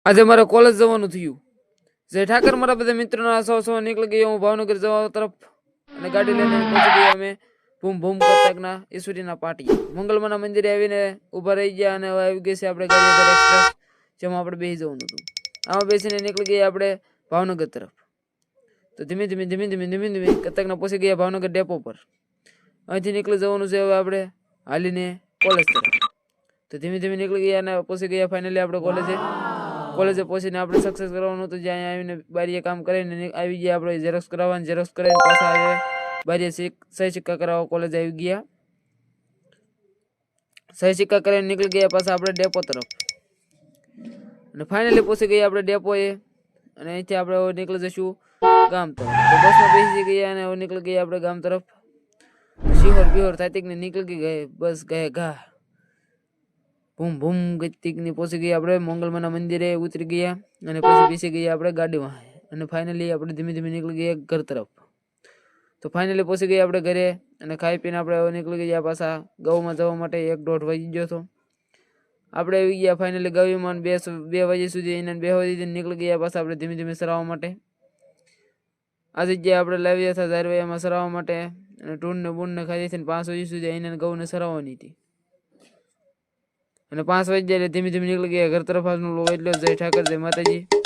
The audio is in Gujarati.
આજે મારે કોલેજ જવાનું થયું. જય ઠાકર મારા બધા મિત્રોના સો નીકળી ગયો હું ભાવનગર જવા તરફ અને ગાડી લઈને પહોંચી ગયા અમે ભૂમ ભૂમ કરતાકના ઈસુરીના પાટી મંગલમાના મંદિરે આવીને ઊભા રહી ગયા અને હવે આવી ગઈ છે આપણે ગાંધીનગર એક્સપ્રેસ જેમાં આપણે બેસી જવાનું હતું. આમાં બેસીને નીકળી ગયા આપણે ભાવનગર તરફ. તો ધીમે ધીમે કતકના પહોંચી ગયા ભાવનગર ડેપો પર. અહીંથી નીકળી જવાનું છે હવે આપણે હાલીને કોલેજ તરફ. તો ધીમે ધીમે નીકળી ગયા અને પહોંચી ગયા ફાઇનલી આપણે કોલેજે પહોંચીને આપણે સક્સેસ કરવાનું હતું. જ્યાં આવીને બારીએ કામ કરીને આવી ગયા આપણે ઝેરોક્સ કરાવવાનું. ઝેરોક્સ કરાવીને પાછા આવે બારીએ સહી સિક્કા કરાવવા કોલેજ આવી ગયા. સહી સિક્કા કરીને નીકળી ગયા પાછા આપણે ડેપો તરફ અને ફાઇનલી પહોંચી ગયા આપણે ડેપોએ. અને અહીંથી આપણે નીકળી જઈશું ગામ તરફ. તો બસમાં બેસી ગયા અને નીકળી ગયા આપણે ગામ તરફ. શિહોર બિહોર થાતિકને નીકળી ગઈ બસ ગયા ઘા ભૂમ ભૂમ ગતિકની પહોંચી ગયા આપણે મંગલમાના મંદિરે ઉતરી ગયા અને પછી બેસી ગયા આપણે ગાડીમાં અને ફાઇનલી આપણે ધીમે ધીમે નીકળી ગયા ઘર તરફ. તો ફાઇનલી પહોંચી ગયા આપણે ઘરે અને ખાઈ પીને આપણે નીકળી ગયા પાછા ગૌમાં જવા માટે. 1-1.5 વાગી ગયો હતો. આપણે આવી ગયા ફાઇનલી ગૌમાં 2 વાગ્યા સુધી એને 2 વાગે નીકળી ગયા પાછા આપણે ધીમે ધીમે સરાવવા માટે. આ જગ્યાએ આપણે લાવ્યા હતા ઝારવાયામાં સરાવવા માટે અને ટૂનને બૂનને ખાઈ હતી 5 વાગ્યા સુધી એને ગૌને સરાવવાની હતી અને 5 વાગ્યા એટલે ધીમે ધીમે નીકળી ગયા ઘર તરફ. આજનો વ્લોગ એટલો. જય ઠાકર, જય માતાજી.